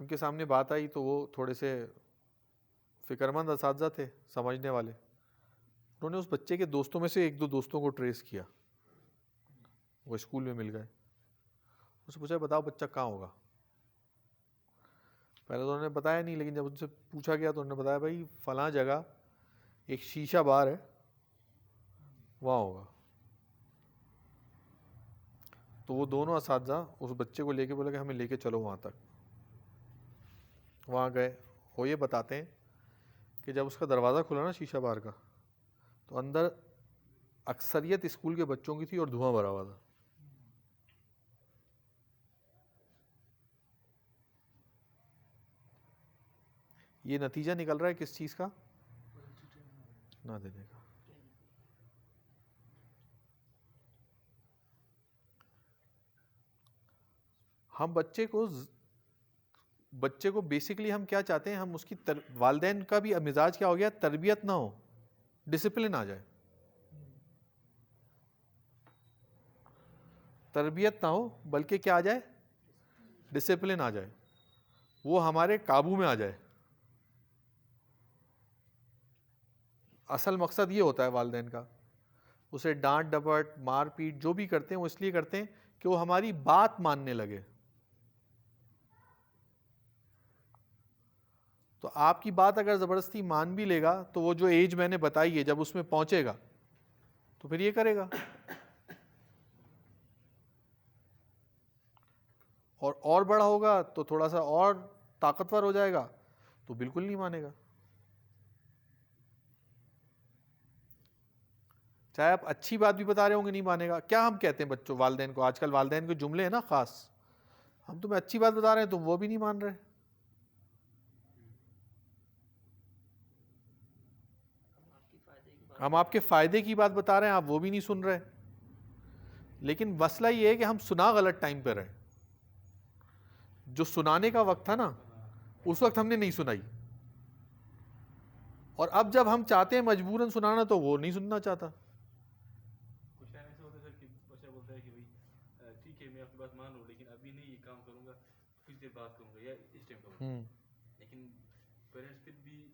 ان کے سامنے بات آئی تو وہ تھوڑے سے فکر مند اساتذہ تھے، سمجھنے والے. انہوں نے اس بچے کے دوستوں میں سے ایک دو دوستوں کو ٹریس کیا، وہ اسکول میں مل گئے. اس سے پوچھا بتاؤ بچہ کہاں ہوگا. پہلے تو انہوں نے بتایا نہیں، لیکن جب ان سے پوچھا گیا تو انہوں نے بتایا بھائی فلاں جگہ ایک شیشہ بار ہے وہاں ہوگا. تو وہ دونوں اساتذہ اس بچے کو لے کے بولے کہ ہمیں لے کے چلو وہاں تک. وہاں گئے. وہ یہ بتاتے ہیں کہ جب اس کا دروازہ کھلا نا شیشہ بار کا، تو اندر اکثریت اسکول کے بچوں کی تھی اور دھواں بھرا ہوا تھا. یہ نتیجہ نکل رہا ہے کس چیز کا؟ نہ دینے کا. ہم بچے کو بیسکلی ہم کیا چاہتے ہیں، ہم اس کی والدین کا بھی مزاج کیا ہو گیا، تربیت نہ ہو، ڈسپلن آ جائے. تربیت نہ ہو بلکہ کیا آ جائے، ڈسپلن آ جائے، وہ ہمارے قابو میں آ جائے. اصل مقصد یہ ہوتا ہے والدین کا. اسے ڈانٹ ڈپٹ مار پیٹ جو بھی کرتے ہیں وہ اس لیے کرتے ہیں کہ وہ ہماری بات ماننے لگے. تو آپ کی بات اگر زبردستی مان بھی لے گا تو وہ جو ایج میں نے بتائی ہے جب اس میں پہنچے گا تو پھر یہ کرے گا. اور بڑا ہوگا تو تھوڑا سا اور طاقتور ہو جائے گا تو بالکل نہیں مانے گا. چاہے آپ اچھی بات بھی بتا رہے ہوں گے نہیں مانے گا. کیا ہم کہتے ہیں بچوں والدین کو، آج کل والدین کے جملے ہیں نا خاص، ہم تمہیں اچھی بات بتا رہے ہیں تم وہ بھی نہیں مان رہے. ہم آپ کے فائدے کی بات بتا رہے ہیں آپ وہ بھی نہیں سن رہے. لیکن مسئلہ یہ ہے کہ ہم سنا غلط ٹائم پہ رہے. جو سنانے کا وقت تھا نا اس وقت ہم نے نہیں سنائی، اور اب جب ہم چاہتے ہیں مجبوراً سنانا تو وہ نہیں سننا چاہتا. کچھ ٹائم ایسا ہوتا ہے سر کہ بچہ بولتا ہے کہ بھائی ٹھیک ہے میں آپ کی بات مان رہا ہوں لیکن ابھی نہیں یہ کام کروں گا، کچھ دیر بات کروں گا یا اس ٹائم کروں گا. لیکن پیرنٹس پھر بھی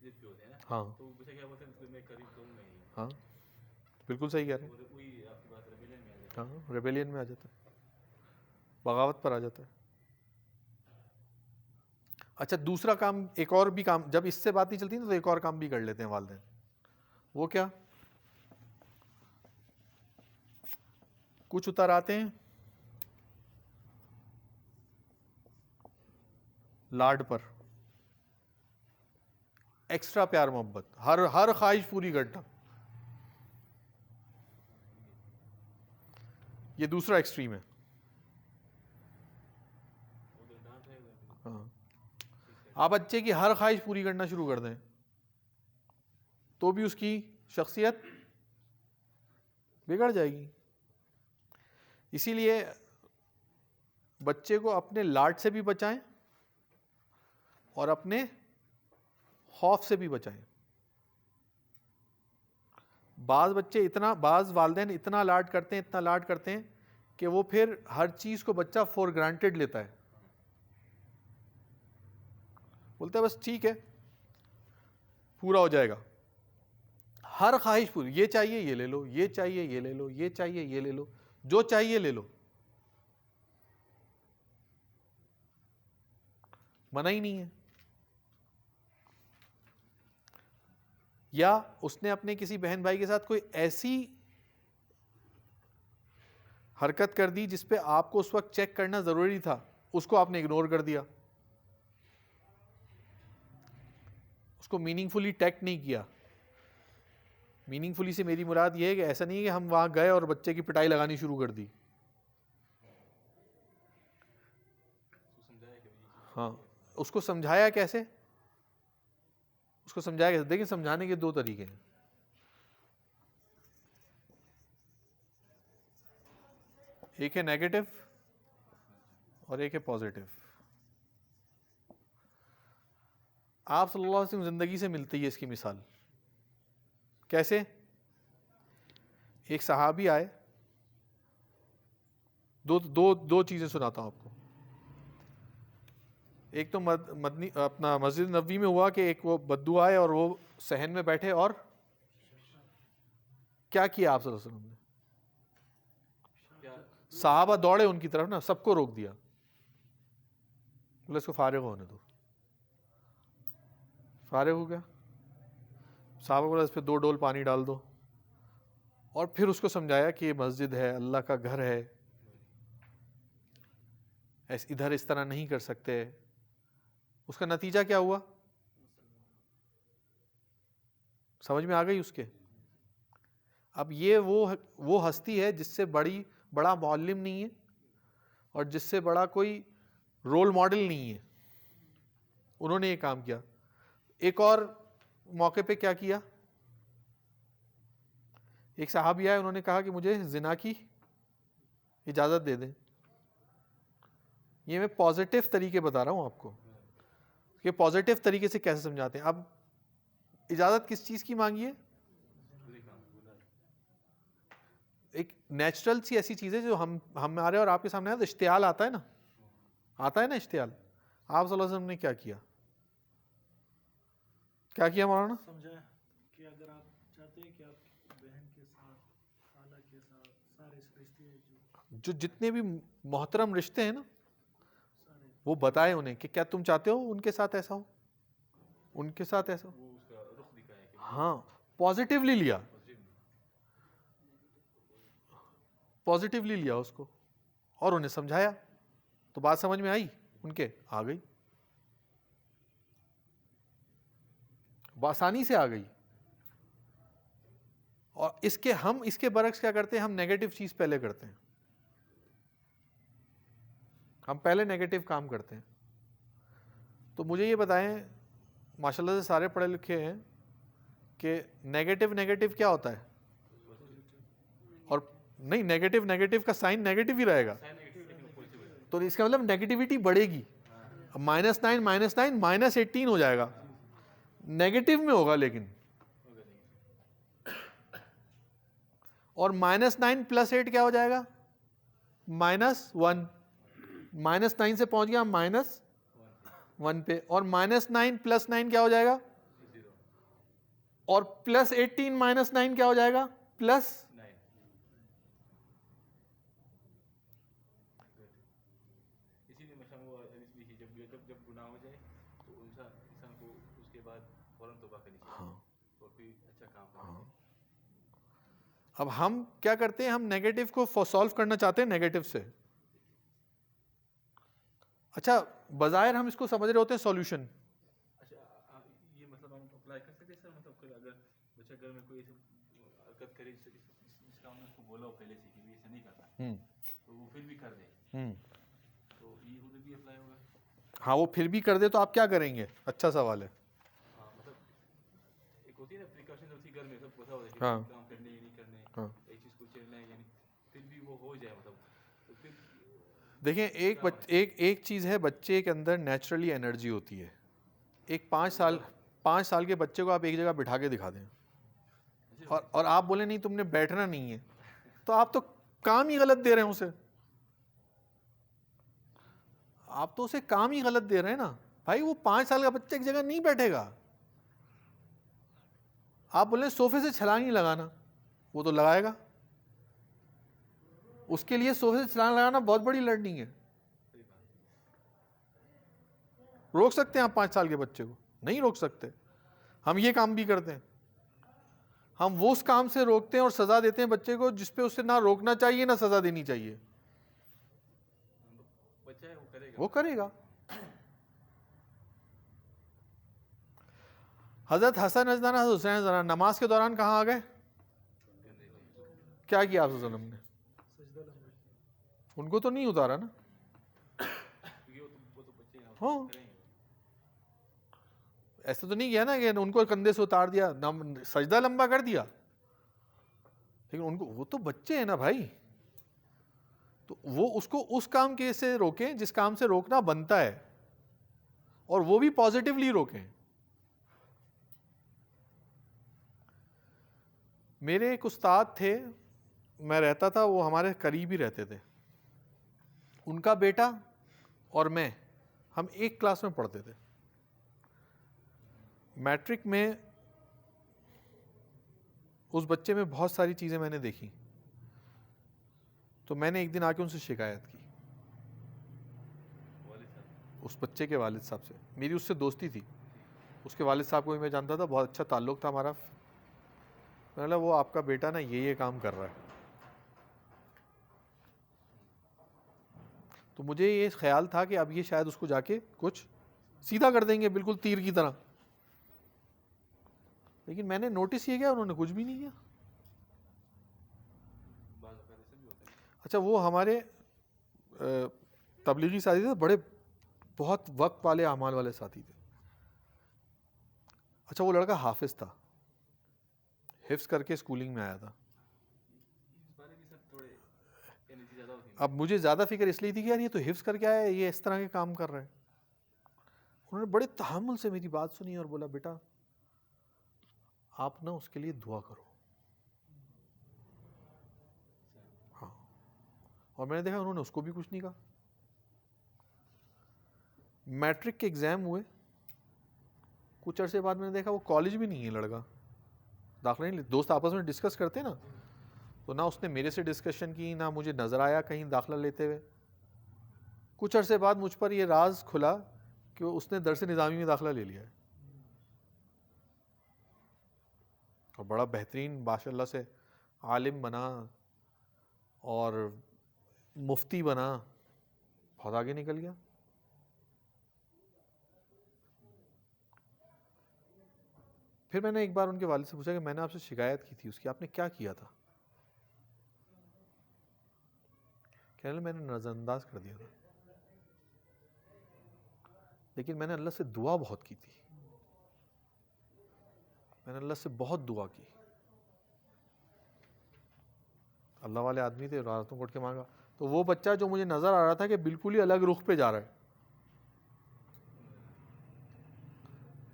ضد پہ ہوتے ہیں نا. ہاں تو بچہ کیا بولتا ہے میں قریب کروں گا ہی. ہاں بالکل صحیح کہہ رہے ہیں. وہی آپ کی بات ریبیلین میں آ جاتا ہے. ہاں ریبیلین میں آ جاتا ہے، بغاوت پر آ جاتا ہے. اچھا دوسرا کام، ایک اور بھی کام جب اس سے بات نہیں چلتی نا تو ایک اور کام بھی کر لیتے ہیں والدین. وہ کیا؟ کچھ اتر آتے ہیں لاڈ پر، ایکسٹرا پیار محبت، ہر خواہش پوری کرنا. یہ دوسرا ایکسٹریم ہے. ہاں آپ بچے کی ہر خواہش پوری کرنا شروع کر دیں تو بھی اس کی شخصیت بگڑ جائے گی. اسی لیے بچے کو اپنے لاڈ سے بھی بچائیں اور اپنے خوف سے بھی بچائیں. بعض والدین اتنا لاڈ کرتے ہیں کہ وہ پھر ہر چیز کو بچہ فور گرانٹیڈ لیتا ہے. بولتا ہے بس ٹھیک ہے پورا ہو جائے گا. ہر خواہش پوری، یہ چاہیے یہ لے لو، یہ چاہیے یہ لے لو، یہ چاہیے یہ لے لو، جو چاہیے لے لو، منع ہی نہیں ہے. یا اس نے اپنے کسی بہن بھائی کے ساتھ کوئی ایسی حرکت کر دی جس پہ آپ کو اس وقت چیک کرنا ضروری تھا، اس کو آپ نے اگنور کر دیا، اس کو میننگ فلی ٹیکٹ نہیں کیا. میننگ فلی سے میری مراد یہ ہے کہ ایسا نہیں ہے کہ ہم وہاں گئے اور بچے کی پٹائی لگانی شروع کر دی. ہاں اس کو سمجھایا کیسے؟ دیکھیں سمجھانے کے دو طریقے ہیں. ایک ہے نیگیٹو اور ایک ہے پازیٹو. آپ صلی اللہ علیہ وسلم زندگی سے ملتی ہے اس کی مثال. کیسے؟ ایک صحابی آئے، دو چیزیں سناتا ہوں آپ کو. ایک تو مدنی اپنا مسجد نبوی میں ہوا کہ ایک وہ بدو آئے اور وہ صحن میں بیٹھے اور کیا کیا آپ صلی اللہ علیہ وسلم نے؟ صحابہ دوڑے ان کی طرف نا, سب کو روک دیا, بولے اس کو فارغ ہونے دو. فارغ ہو گیا, صحابہ بولا اس پہ 2 ڈول پانی ڈال دو, اور پھر اس کو سمجھایا کہ یہ مسجد ہے, اللہ کا گھر ہے, ادھر اس طرح نہیں کر سکتے. اس کا نتیجہ کیا ہوا سمجھ میں آ گئی اس کے؟ اب یہ وہ ہستی ہے جس سے بڑا معلم نہیں ہے اور جس سے بڑا کوئی رول ماڈل نہیں ہے, انہوں نے یہ کام کیا. ایک اور موقع پہ کیا کیا, ایک صحابی آئے, انہوں نے کہا کہ مجھے زنا کی اجازت دے دیں. یہ میں پازیٹیو طریقے بتا رہا ہوں آپ کو کہ پازیٹیو طریقے سے کیسے سمجھاتے ہیں. اب اجازت کس چیز کی مانگی ہے؟ ایک نیچرل سی ایسی چیز ہے جو ہمارے اور آپ کے سامنے اشتعال آتا ہے نا, اشتعال. آپ صلی اللہ علیہ وسلم نے کیا کیا مولانا؟ سمجھا کہ اگر آپ چاہتے ہیں کہ آپ کی بہن کے ساتھ, خالہ کے ساتھ, سارے رشتے جو جتنے بھی محترم رشتے ہیں نا, وہ بتائے انہیں کہ کیا تم چاہتے ہو ان کے ساتھ ایسا ہو, ان کے ساتھ ایسا ہو. ہاں, پازیٹیولی لیا اس کو اور انہیں سمجھایا, تو بات سمجھ میں آئی, ان کے آ گئی, بآسانی سے آ گئی. اور ہم اس کے برعکس کیا کرتے ہیں, ہم نیگیٹو چیز پہلے کرتے ہیں, ہم پہلے نیگیٹو کام کرتے ہیں. تو مجھے یہ بتائیں, ماشاء اللہ سے سارے پڑھے لکھے ہیں, کہ نیگیٹو کیا ہوتا ہے؟ اور نہیں, نیگیٹو کا سائن نیگیٹو ہی رہے گا, تو اس کا مطلب نیگیٹیوٹی بڑھے گی. -9 -18 ہو جائے گا, نیگیٹو میں ہوگا لیکن. اور -9 + 8 کیا ہو جائے گا؟ -1. -9 سے پہنچ گیا -1 پہ, اور -9 + 9 کیا ہو جائے گا؟ اور +18 -9 کیا ہو جائے گا؟ +9. اسی لیے مثلا وہ حدیث بھی جب گناہ ہو جائے تو انسان کو اس کے بعد فوراً توبہ کرنی چاہیے اور کوئی اچھا کام کرنا چاہیے. اب ہم کیا کرتے ہیں, ہم نیگیٹو کو سالو کرنا چاہتے ہیں نیگیٹو سے. اچھا, بظاہر ہم اس کو سمجھ رہے ہوتے ہیں سولوشن. اچھا, یہ مطلب ہم اپلائی کر سکتے ہیں سر, مطلب اگر بچہ گھر میں کوئی حرکت کرے جس کا ہم نے اس کو بولا ہو پہلے سے کہ ایسا نہیں کرنا, تو وہ پھر بھی کر دے, تو یہ ادھر بھی اپلائی ہوگا؟ ہاں, وہ پھر بھی کر دے تو آپ کیا کریں گے؟ اچھا سوال ہے. ہاں, مطلب ایک ہوتی ہے نا پریکاشن ہوتی ہے گھر میں, سب پتا ہوتا ہے کہ کام کرنے یا نہیں کرنے, ایک چیز کو چلنا ہے یعنی, پھر بھی وہ ہو جائے مطلب, تو پھر دیکھیں ایک چیز ہے, بچے کے اندر نیچرلی انرجی ہوتی ہے. ایک 5 سال کے بچے کو آپ ایک جگہ بٹھا کے دکھا دیں اور آپ بولیں نہیں تم نے بیٹھنا نہیں ہے, تو آپ تو کام ہی غلط دے رہے ہیں اسے. آپ تو اسے کام ہی غلط دے رہے ہیں نا بھائی. وہ 5 سال کا بچہ ایک جگہ نہیں بیٹھے گا. آپ بولیں صوفے سے چھلانگ نہیں لگانا, وہ تو لگائے گا. اس کے لیے صوفے سے چھلانگ لگانا بہت بڑی لرننگ ہے. روک سکتے ہیں آپ 5 سال کے بچے کو؟ نہیں روک سکتے. ہم یہ کام بھی کرتے ہیں, ہم وہ اس کام سے روکتے ہیں اور سزا دیتے ہیں بچے کو جس پہ اسے نہ روکنا چاہیے نہ سزا دینی چاہیے. وہ کرے گا. حضرت حسن حضرت حسین نماز کے دوران کہاں آ گئے؟ کیا کیا آپ صلی اللہ علیہ وسلم نے؟ ان کو تو نہیں اتارا نا. ہاں, ایسا تو نہیں کیا نا کہ ان کو کندھے سے اتار دیا, سجدہ لمبا کر دیا, لیکن ان کو, وہ تو بچے ہیں نا بھائی, تو وہ اس کو اس کام کے سے روکیں جس کام سے روکنا بنتا ہے, اور وہ بھی پازیٹیولی روکیں. میرے ایک استاد تھے, میں رہتا تھا, وہ ہمارے قریب ہی رہتے تھے. ان کا بیٹا اور میں, ہم ایک کلاس میں پڑھتے تھے. میٹرک میں اس بچے میں بہت ساری چیزیں میں نے دیکھی, تو میں نے ایک دن آ کے ان سے شکایت کی, اس بچے کے والد صاحب سے. میری اس سے دوستی تھی, اس کے والد صاحب کو بھی میں جانتا تھا, بہت اچھا تعلق تھا ہمارا. میں نے بولا وہ آپ کا بیٹا نا یہ کام کر رہا ہے. تو مجھے یہ خیال تھا کہ اب یہ شاید اس کو جا کے کچھ سیدھا کر دیں گے بالکل تیر کی طرح, لیکن میں نے نوٹس یہ کیا انہوں نے کچھ بھی نہیں کیا. اچھا وہ ہمارے تبلیغی ساتھی تھے, بڑے بہت وقت والے اعمال والے ساتھی تھے. اچھا وہ لڑکا حافظ تھا, حفظ کر کے اسکولنگ میں آیا تھا. اب مجھے زیادہ فکر اس لیے تھی کہ یار یہ تو حفظ کر کے آیا ہے, یہ اس طرح کے کام کر رہے ہیں. انہوں نے بڑے تحمل سے میری بات سنی اور بولا بیٹا آپ نا اس کے لیے دعا کرو. ہاں, اور میں نے دیکھا انہوں نے اس کو بھی کچھ نہیں کہا. میٹرک کے ایگزام ہوئے, کچھ عرصے بعد میں نے دیکھا وہ کالج بھی نہیں ہے لڑکا, داخلہ نہیں. دوست آپس میں ڈسکس کرتے نا, تو نہ اس نے میرے سے ڈسکشن کی, نہ مجھے نظر آیا کہیں داخلہ لیتے ہوئے. کچھ عرصے بعد مجھ پر یہ راز کھلا کہ اس نے درس نظامی میں داخلہ لے لیا ہے, اور بڑا بہترین ماشاء اللہ سے عالم بنا اور مفتی بنا, بہت آگے نکل گیا. پھر میں نے ایک بار ان کے والد سے پوچھا کہ میں نے آپ سے شکایت کی تھی اس کی, آپ نے کیا کیا تھا؟ کہنے لگے میں نے نظر انداز کر دیا تھا, لیکن میں نے اللہ سے دعا بہت کی تھی, میں نے اللہ سے بہت دعا کی. اللہ والے آدمی تھے, راتوں کو اٹھ کے مانگا. تو وہ بچہ جو مجھے نظر آ رہا تھا کہ بالکل ہی الگ رخ پہ جا رہا ہے,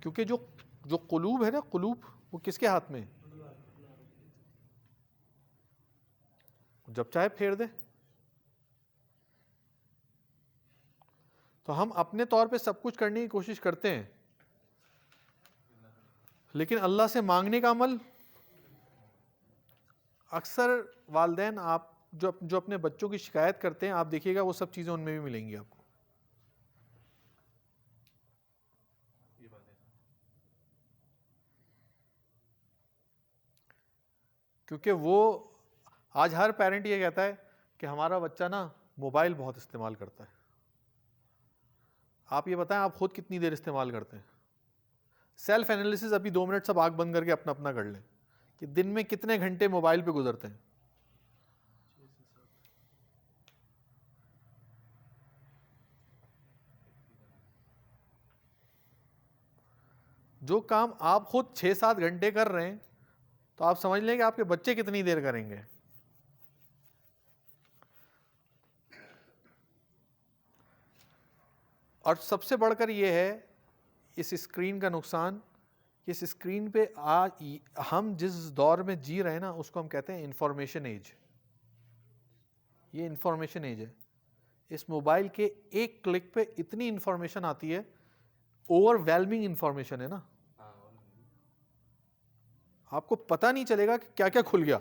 کیونکہ جو قلوب ہے نا, قلوب وہ کس کے ہاتھ میں ہے؟ جب چاہے پھیر دے. تو ہم اپنے طور پہ سب کچھ کرنے کی کوشش کرتے ہیں, لیکن اللہ سے مانگنے کا عمل اکثر والدین آپ جو اپنے بچوں کی شکایت کرتے ہیں, آپ دیکھیے گا وہ سب چیزیں ان میں بھی ملیں گی آپ کو. کیونکہ وہ آج ہر پیرنٹ یہ کہتا ہے کہ ہمارا بچہ نا موبائل بہت استعمال کرتا ہے. آپ یہ بتائیں آپ خود کتنی دیر استعمال کرتے ہیں؟ سیلف انالیسس ابھی 2 منٹ سب آنکھ بند کر کے اپنا کر لیں کہ دن میں کتنے گھنٹے موبائل پہ گزرتے ہیں. جو کام آپ خود 6-7 گھنٹے کر رہے ہیں, تو آپ سمجھ لیں کہ آپ کے بچے کتنی دیر کریں گے. اور سب سے بڑھ کر یہ ہے اس اسکرین کا نقصان کہ اس اسکرین پہ ہم جس دور میں جی رہے ہیں نا, اس کو ہم کہتے ہیں انفارمیشن ایج. یہ انفارمیشن ایج ہے. اس موبائل کے ایک کلک پہ اتنی انفارمیشن آتی ہے, اوور ویلمنگ انفارمیشن ہے نا, آپ کو پتہ نہیں چلے گا کہ کیا کیا کھل گیا.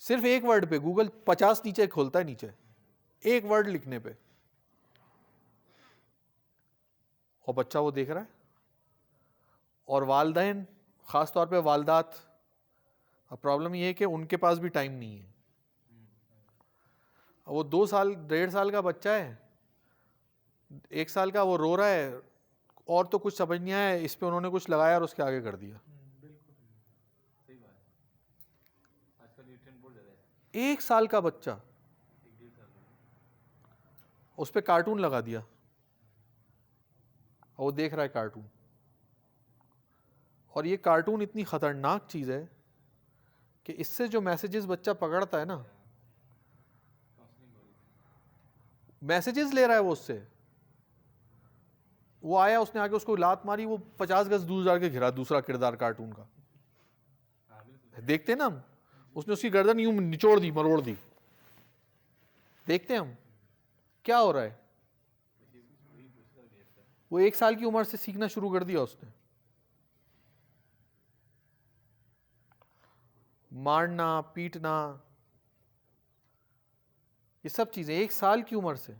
صرف ایک ورڈ پہ گوگل 50 نیچے کھولتا ہے, نیچے ایک ورڈ لکھنے پہ, اور بچہ وہ دیکھ رہا ہے. اور والدین, خاص طور پہ والدات, اب پرابلم یہ ہے کہ ان کے پاس بھی ٹائم نہیں ہے. وہ 2 سال 1.5 سال کا بچہ ہے, 1 سال کا وہ رو رہا ہے, اور تو کچھ سمجھ نہیں آیا, اس پہ انہوں نے کچھ لگایا اور اس کے آگے کر دیا. 1 سال کا بچہ, اس پہ کارٹون لگا دیا اور وہ دیکھ رہا ہے کارٹون. اور یہ کارٹون اتنی خطرناک چیز ہے کہ اس سے جو میسیجز بچہ پکڑتا ہے نا, میسیجز لے رہا ہے وہ اس سے. وہ آیا, اس نے آگے اس کو لات ماری, وہ 50 گز دور جا کے گھرا دوسرا کردار کارٹون کا. دیکھتے ہیں نا ہم, اس نے اس کی گردن یوں نچوڑ دی, مروڑ دی. دیکھتے ہیں ہم کیا ہو رہا ہے؟ وہ 1 سال کی عمر سے سیکھنا شروع کر دیا اس نے. مارنا پیٹنا یہ سب چیزیں 1 سال کی عمر سے.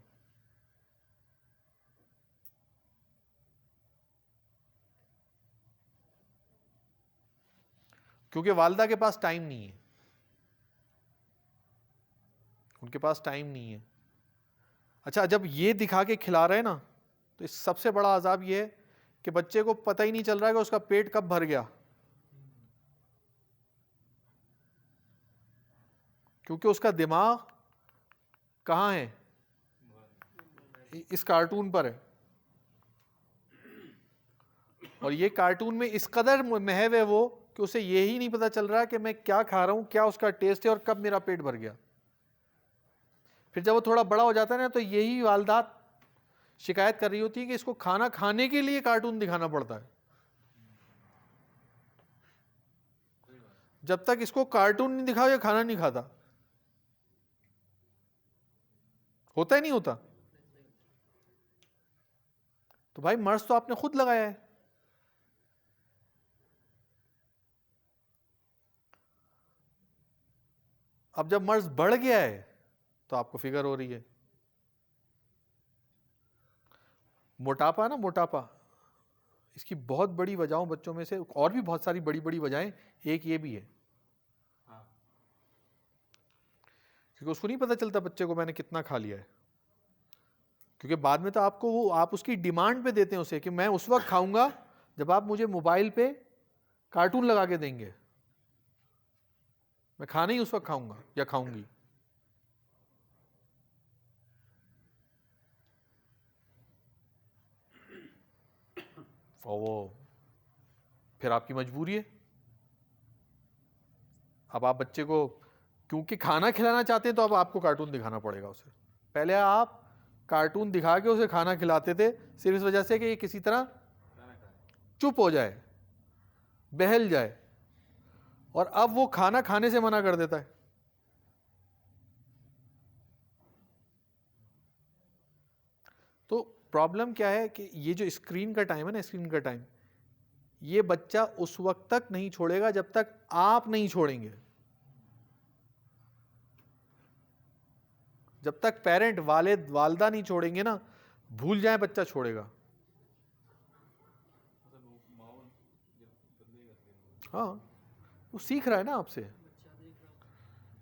کیونکہ والدہ کے پاس ٹائم نہیں ہے, ان کے پاس ٹائم نہیں ہے. اچھا جب یہ دکھا کے کھلا رہے نا تو اس سب سے بڑا عذاب یہ ہے کہ بچے کو پتہ ہی نہیں چل رہا ہے کہ اس کا پیٹ کب بھر گیا, کیونکہ اس کا دماغ کہاں ہے؟ اس کارٹون پر ہے. اور یہ کارٹون میں اس قدر محو ہے وہ کہ اسے یہی نہیں پتا چل رہا کہ میں کیا کھا رہا ہوں, کیا اس کا ٹیسٹ ہے اور کب میرا پیٹ بھر گیا. پھر جب وہ تھوڑا بڑا ہو جاتا ہے نا تو یہی والدات شکایت کر رہی ہوتی ہے کہ اس کو کھانا کھانے کے لیے کارٹون دکھانا پڑتا ہے. جب تک اس کو کارٹون نہیں دکھاؤ یہ کھانا نہیں کھاتا. ہوتا ہی نہیں ہوتا. تو بھائی مرض تو آپ نے خود لگایا ہے. اب جب مرض بڑھ گیا ہے تو آپ کو فکر ہو رہی ہے. موٹاپا نا, موٹاپا اس کی بہت بڑی وجہوں بچوں میں سے, اور بھی بہت ساری بڑی بڑی وجہیں, ایک یہ بھی ہے کیونکہ اس کو نہیں پتا چلتا بچے کو میں نے کتنا کھا لیا ہے. کیونکہ بعد میں تو آپ کو وہ آپ اس کی ڈیمانڈ پہ دیتے ہیں اسے کہ میں اس وقت کھاؤں گا جب آپ مجھے موبائل پہ کارٹون لگا کے دیں گے, میں کھانا ہی اس وقت کھاؤں گا یا کھاؤں گی. وہ پھر آپ کی مجبوری ہے. اب آپ بچے کو کیونکہ کھانا کھلانا چاہتے ہیں تو اب آپ کو کارٹون دکھانا پڑے گا اسے. پہلے آپ کارٹون دکھا کے اسے کھانا کھلاتے تھے صرف اس وجہ سے کہ یہ کسی طرح چپ ہو جائے, بہل جائے, اور اب وہ کھانا کھانے سے منع کر دیتا ہے. تو پرابلم کیا ہے کہ یہ جو اسکرین کا ٹائم ہے نا, اسکرین کا ٹائم, یہ بچہ اس وقت تک نہیں چھوڑے گا جب تک آپ نہیں چھوڑیں گے. جب تک پیرنٹ, والد والدہ نہیں چھوڑیں گے نا, بھول جائیں بچہ چھوڑے گا. ہاں وہ سیکھ رہا ہے نا آپ سے,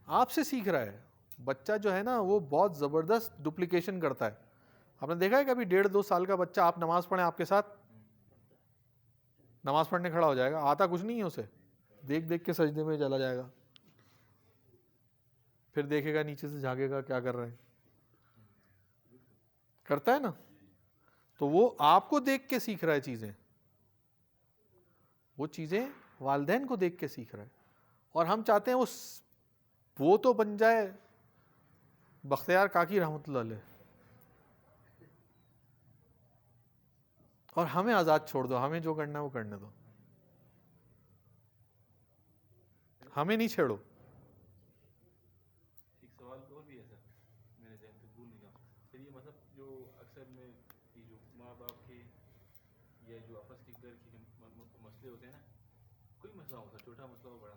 آپ سے سیکھ رہا ہے. بچہ جو ہے نا وہ بہت زبردست ڈپلیکیشن کرتا ہے. آپ نے دیکھا ہے کبھی 1.5-2 سال کا بچہ آپ نماز پڑھیں آپ کے ساتھ, نماز پڑھنے کھڑا ہو جائے گا, آتا کچھ نہیں ہے اسے, دیکھ دیکھ کے سجدے میں چلا جائے گا, پھر دیکھے گا نیچے سے جھانکے گا کیا کر رہے ہیں, کرتا ہے نا. تو وہ آپ کو دیکھ کے سیکھ رہا ہے چیزیں, وہ چیزیں والدین کو دیکھ کے سیکھ رہا ہے. اور ہم چاہتے ہیں وہ تو بن جائے بختیار کاکی رحمۃ اللہ علیہ, اور ہمیں آزاد چھوڑ دو, ہمیں جو کرنا ہے وہ کرنے دو, ہمیں نہیں چھیڑو. ایک سوال اور بھی ہے سر, میرے ذہن سے بھول نہیں گیا سر, یہ مطلب جو اکثر میں یہ جو ماں باپ کے یا جو آپس کے گھر کے مسئلے ہوتے ہیں نا, کوئی مسئلہ ہوتا ہے, چھوٹا مسئلہ ہو بڑا,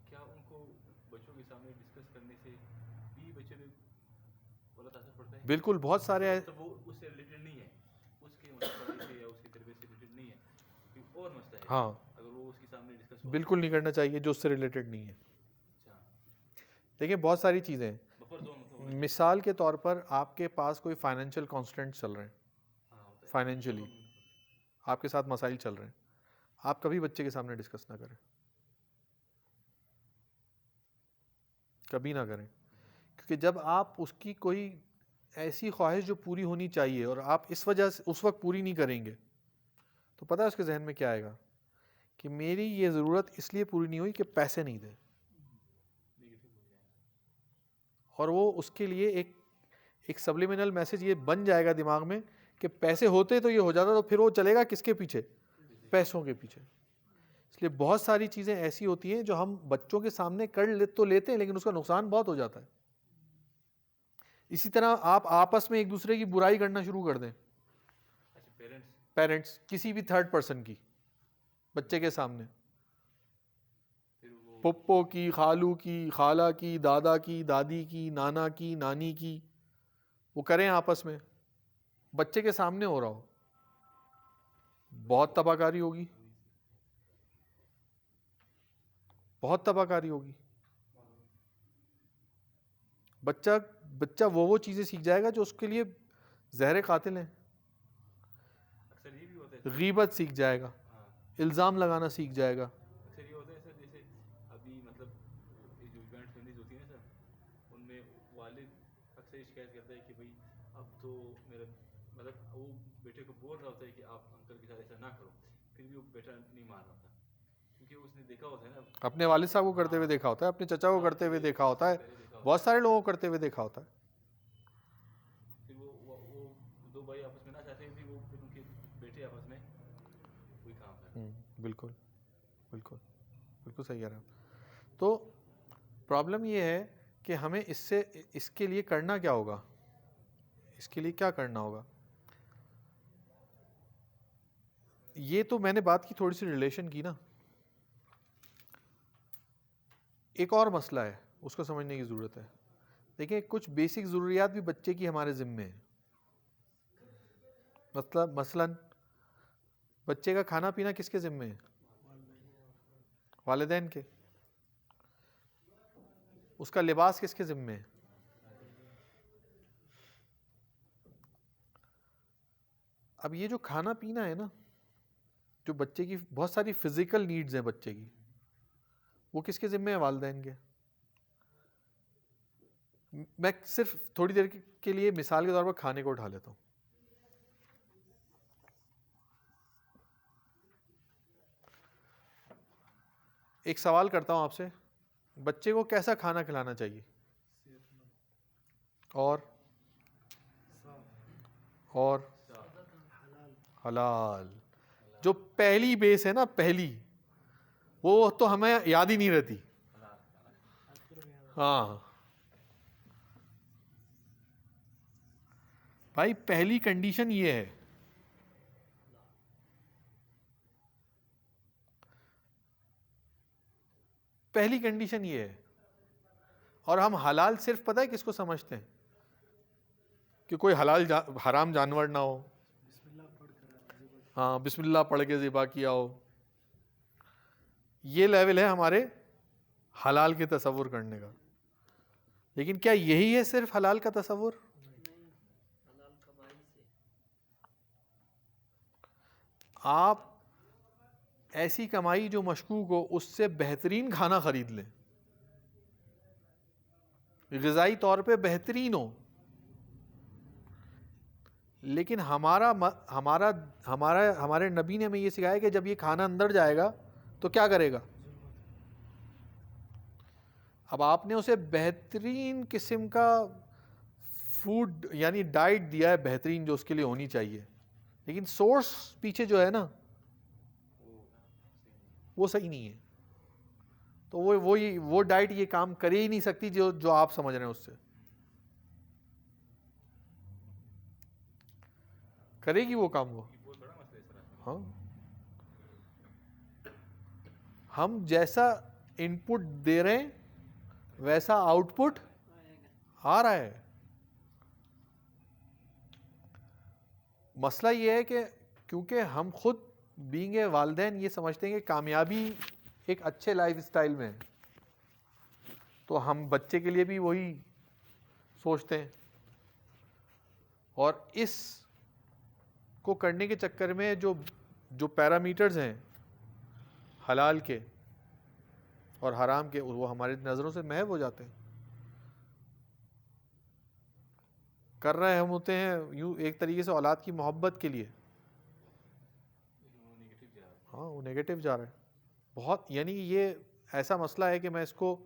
کیا ان کو بچوں کے سامنے ڈسکس کرنے سے بھی بچے پہ غلط اثر پڑتا ہے؟ بالکل, بہت سارے وہ اس سے ریلیٹڈ نہیں ہے, اس کے مسئلے سے یا اس کی تربیت سے ریلیٹڈ نہیں ہے, اور مسئلہ ہے, ہاں اگر وہ اس کے سامنے ڈسکس بالکل نہیں کرنا چاہیے جو اس سے ریلیٹڈ نہیں ہے. دیکھیں بہت ساری چیزیں ہیں. مثال کے طور پر آپ کے پاس کوئی فائنینشیل کانسٹنٹ چل رہے ہیں, فائنینشلی آپ کے ساتھ مسائل چل رہے ہیں, آپ کبھی بچے کے سامنے ڈسکس نہ کریں, کبھی نہ کریں. کیونکہ جب آپ اس کی کوئی ایسی خواہش جو پوری ہونی چاہیے اور آپ اس وجہ سے اس وقت پوری نہیں کریں گے تو پتہ ہے اس کے ذہن میں کیا آئے گا کہ میری یہ ضرورت اس لیے پوری نہیں ہوئی کہ پیسے نہیں دے, اور وہ اس کے لیے ایک سبلیمنل میسج یہ بن جائے گا دماغ میں کہ پیسے ہوتے تو یہ ہو جاتا, تو پھر وہ چلے گا کس کے پیچھے؟ پیسوں کے پیچھے. اس لیے بہت ساری چیزیں ایسی ہوتی ہیں جو ہم بچوں کے سامنے کر تو لیتے ہیں لیکن اس کا نقصان بہت ہو جاتا ہے. اسی طرح آپ آپس میں ایک دوسرے کی برائی کرنا شروع کر دیں, اچھا پیرنٹس کسی بھی تھرڈ پرسن کی بچے کے سامنے, پھر وہ پپو کی, خالو کی, خالہ کی, دادا کی, دادی کی, نانا کی, نانی کی, وہ کریں آپس میں, بچے کے سامنے ہو رہا ہو, بہت تباہ کاری ہوگی, بہت تباہ کاری ہوگی. بچہ وہ چیزیں سیکھ جائے گا جو اس کے لیے زہر قاتل ہیں. اکثر یہ بھی ہوتا ہے غیبت سیکھ جائے گا, الزام لگانا سیکھ جائے گا. اکثر یہ ہوتا ہے سر, جیسے ابھی مطلب یہ جو جوائنٹ فیملیز ہوتی ہیں نا سر, ان میں والد اکثر یہ شکایت کرتا ہے کہ بھائی اب تو میرا مطلب وہ بیٹے کو بول رہا ہوتا ہے کہ آپ انکل کے ساتھ ایسا نہ کرو, پھر بھی وہ بیٹا نہیں مان رہا ہوتا, کیونکہ اس نے دیکھا ہوتا ہے نا اپنے والد صاحب کو کرتے ہوئے دیکھا ہوتا ہے, اپنے چچا کو کرتے ہوئے دیکھا ہوتا ہے, بہت سارے لوگوں کو کرتے ہوئے دیکھا ہوتا ہے. پھر وہ دو بھائی آپس میں نہ چاہتے بھی, وہ پھر ان کے بیٹے آپس میں کوئی کام کرتے ہیں. بالکل بالکل بالکل صحیح کہہ رہے ہیں. تو پرابلم یہ ہے کہ ہمیں اس کے لیے کرنا کیا ہوگا, اس کے لیے کیا کرنا ہوگا. یہ تو میں نے بات کی تھوڑی سی ریلیشن کی نا, ایک اور مسئلہ ہے اس کو سمجھنے کی ضرورت ہے. دیکھیں کچھ بیسک ضروریات بھی بچے کی ہمارے ذمے ہیں. مثلاً بچے کا کھانا پینا کس کے ذمے ہے, والدین کے. اس کا لباس کس کے ذمے ہے, اب یہ جو کھانا پینا ہے نا, جو بچے کی بہت ساری فزیکل نیڈز ہیں بچے کی, وہ کس کے ذمے ہیں, والدین کے. میں صرف تھوڑی دیر کے لیے مثال کے طور پر کھانے کو اٹھا لیتا ہوں. ایک سوال کرتا ہوں آپ سے, بچے کو کیسا کھانا کھلانا چاہیے, اور حلال. جو پہلی بیس ہے نا, پہلی, وہ تو ہمیں یاد ہی نہیں رہتی. ہاں بھائی, پہلی کنڈیشن یہ ہے, پہلی کنڈیشن یہ ہے. اور ہم حلال صرف پتہ ہے کس کو سمجھتے ہیں, کہ کوئی حرام جانور نہ ہو, ہاں بسم اللہ پڑھ کے ذبح کیا ہو. یہ لیول ہے ہمارے حلال کے تصور کرنے کا. لیکن کیا یہی ہے صرف حلال کا تصور؟ آپ ایسی کمائی جو مشکوک ہو اس سے بہترین کھانا خرید لیں, غذائی طور پہ بہترین ہو, لیکن ہمارے نبی نے ہمیں یہ سکھایا کہ جب یہ کھانا اندر جائے گا تو کیا کرے گا. اب آپ نے اسے بہترین قسم کا فوڈ یعنی ڈائٹ دیا ہے, بہترین جو اس کے لیے ہونی چاہیے, لیکن سورس پیچھے جو ہے نا وہ صحیح نہیں ہے. تو وہ ڈائٹ یہ کام کرے ہی نہیں سکتی جو آپ سمجھ رہے ہیں, اس سے کرے گی وہ کام. وہ ہاں, ہم جیسا ان پٹ دے رہے ہیں ویسا آؤٹ پٹ آ رہا ہے. مسئلہ یہ ہے کہ کیونکہ ہم خود بینگ اے والدین یہ سمجھتے ہیں کہ کامیابی ایک اچھے لائف اسٹائل میں ہے, تو ہم بچے کے لیے بھی وہی سوچتے ہیں. اور اس کو کرنے کے چکر میں جو پیرامیٹرز ہیں حلال کے اور حرام کے, وہ ہماری نظروں سے محو ہو جاتے ہیں. کر رہے ہم ہوتے ہیں یوں ایک طریقے سے اولاد کی محبت کے لیے, ہاں وہ نیگیٹو جا رہا ہے بہت. یعنی یہ ایسا مسئلہ ہے کہ میں اس کو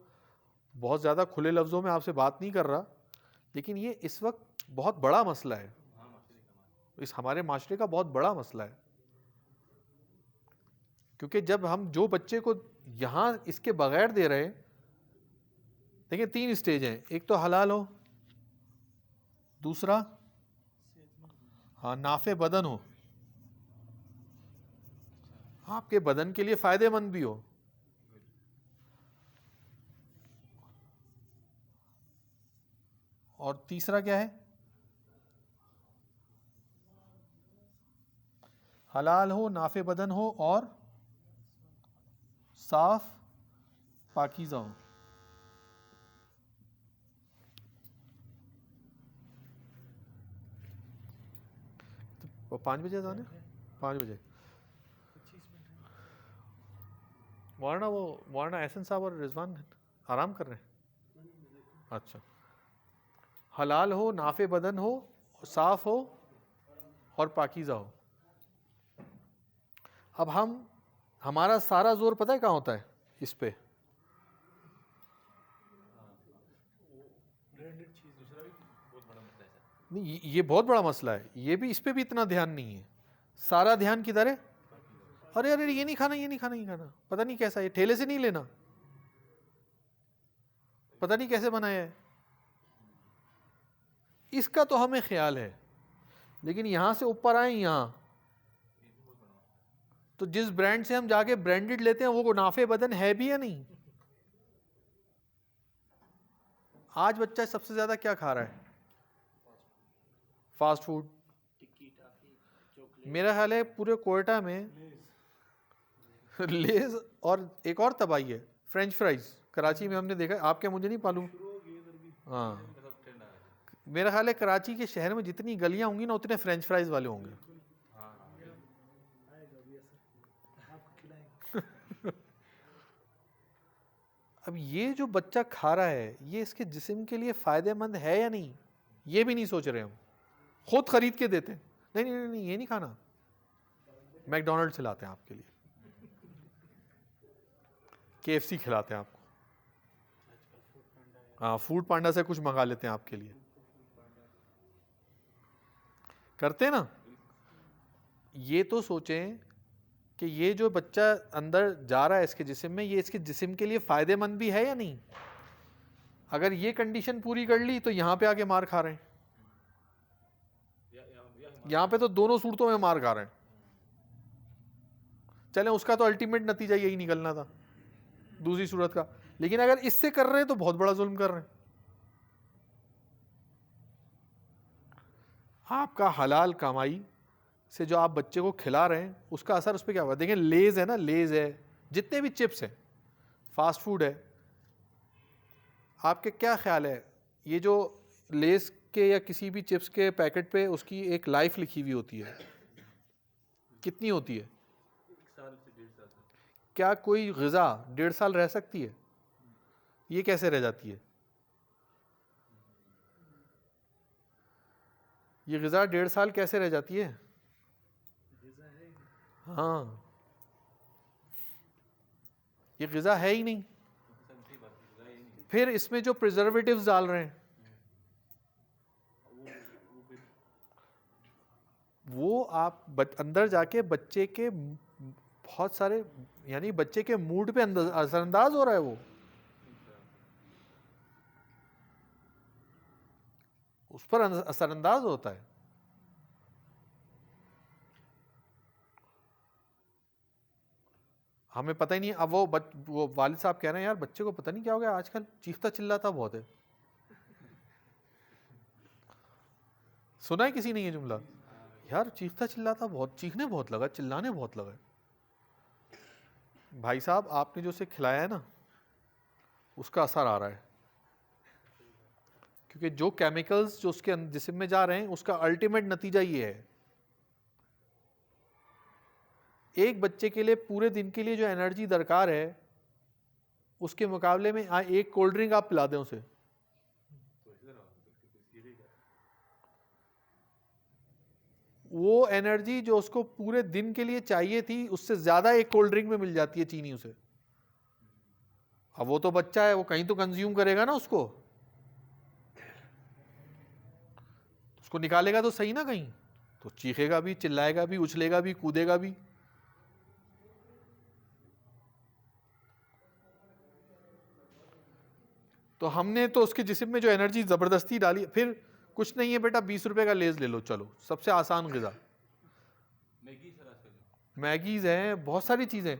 بہت زیادہ کھلے لفظوں میں آپ سے بات نہیں کر رہا, لیکن یہ اس وقت بہت بڑا مسئلہ ہے, اس ہمارے معاشرے کا بہت بڑا مسئلہ ہے. کیونکہ جب ہم جو بچے کو یہاں اس کے بغیر دے رہے ہیں, دیکھیں 3 اسٹیج ہیں. ایک تو حلال ہو, دوسرا ہاں نافع بدن ہو, آپ کے بدن کے لیے فائدے مند بھی ہو. اور تیسرا کیا ہے؟ حلال ہو, نافع بدن ہو اور صاف پاکیزہ ہو. تو 5 بجے جانے, 5 بجے مولانا احسن صاحب اور رضوان آرام کر رہے ہیں. اچھا, حلال ہو, نافع بدن ہو, صاف ہو اور پاکیزہ ہو. اب ہمارا سارا زور پتہ ہے کہاں ہوتا ہے اس پہ؟ نہیں, یہ بہت بڑا مسئلہ ہے, یہ بھی اس پہ بھی اتنا دھیان نہیں ہے. سارا دھیان کدھر ہے؟ ارے ارے یہ نہیں کھانا, یہ نہیں کھانا, یہ کھانا, پتہ نہیں کیسا, یہ ٹھیلے سے نہیں لینا, پتہ نہیں کیسے بنایا ہے. اس کا تو ہمیں خیال ہے, لیکن یہاں سے اوپر آئیں یہاں, تو جس برانڈ سے ہم جا کے برانڈڈ لیتے ہیں وہ نافع بدن ہے بھی یا نہیں؟ آج بچہ سب سے زیادہ کیا کھا رہا ہے؟ Fast food. میرا خیال ہے پورے کوئٹہ میں لیز اور ایک اور تباہی ہے, فرینچ فرائز. کراچی میں ہم نے دیکھا, آپ کیا مجھے نہیں معلوم. ہاں میرا خیال ہے کراچی کے شہر میں جتنی گلیاں ہوں گی نا اتنے فرینچ فرائز والے ہوں گے. اب یہ جو بچہ کھا رہا ہے یہ اس کے جسم کے لیے فائدہ مند ہے یا نہیں, یہ بھی نہیں سوچ رہے ہم. خود خرید کے دیتے ہیں, نہیں نہیں نہیں یہ نہیں کھانا, میک ڈونلڈ سے لاتے ہیں آپ کے لیے, KFC کھلاتے ہیں آپ کو, ہاں فوڈ پانڈا سے کچھ منگا لیتے ہیں آپ کے لیے. کرتے نا. یہ تو سوچیں کہ یہ جو بچہ اندر جا رہا ہے اس کے جسم میں, یہ اس کے جسم کے لیے فائدہ مند بھی ہے یا نہیں؟ اگر یہ کنڈیشن پوری کر لی تو یہاں پہ آ کے مار کھا رہے ہیں. یہاں پہ تو دونوں صورتوں میں مار کھا رہے ہیں. چلیں اس کا تو الٹیمیٹ نتیجہ یہی نکلنا تھا دوسری صورت کا, لیکن اگر اس سے کر رہے ہیں تو بہت بڑا ظلم کر رہے ہیں. آپ کا حلال کمائی سے جو آپ بچے کو کھلا رہے ہیں اس کا اثر اس پہ کیا ہوا؟ دیکھیں لیز ہے نا, لیز ہے, جتنے بھی چپس ہیں, فاسٹ فوڈ ہے, آپ کے کیا خیال ہے یہ جو لیز کے یا کسی بھی چپس کے پیکٹ پہ اس کی ایک لائف لکھی ہوئی ہوتی ہے, کتنی ہوتی ہے؟ 1 سال سے 1.5 سال. کیا کوئی غذا 1.5 سال رہ سکتی ہے؟ یہ کیسے رہ جاتی ہے؟ یہ غذا 1.5 سال کیسے رہ جاتی ہے؟ ہاں یہ غذا ہے ہی نہیں. پھر اس میں جو پریزرویٹیوز ڈال رہے ہیں وہ آپ اندر جا کے بچے کے بہت سارے, یعنی بچے کے موڈ پہ اثر انداز ہو رہا ہے, وہ اس پر اثر انداز ہوتا ہے. ہمیں پتہ ہی نہیں. اب وہ والد صاحب کہہ رہے ہیں یار بچے کو پتہ نہیں کیا ہو گیا آج کل چیختا چلاتا بہت ہے. سنا ہے کسی نے یہ جملہ؟ یار چیختا چلاتا بہت, چیخنے بہت لگا, چلانے بہت لگا. بھائی صاحب آپ نے جو اسے کھلایا ہے نا اس کا اثر آ رہا ہے, کیونکہ جو کیمیکلز جو اس کے جسم میں جا رہے ہیں اس کا الٹیمیٹ نتیجہ یہ ہے. ایک بچے کے لیے پورے دن کے لیے جو انرجی درکار ہے اس کے مقابلے میں ایک کولڈ ڈرنک آپ پلا دیں اسے, وہ انرجی جو اس کو پورے دن کے لیے چاہیے تھی اس سے زیادہ ایک کولڈ ڈرنک میں مل جاتی ہے چینی اسے. اب وہ تو بچہ ہے, وہ کہیں تو کنزیوم کرے گا نا, اس کو نکالے گا تو صحیح نا کہیں, تو چیخے گا بھی, چلائے گا بھی, اچھلے گا بھی, کودے گا بھی. تو ہم نے تو اس کے جسم میں جو انرجی زبردستی ڈالی, پھر کچھ نہیں ہے بیٹا 20 روپے کا لیز لے لو چلو, سب سے آسان غذا. میگی سر آج کل جو میگیز ہیں, بہت ساری چیزیں.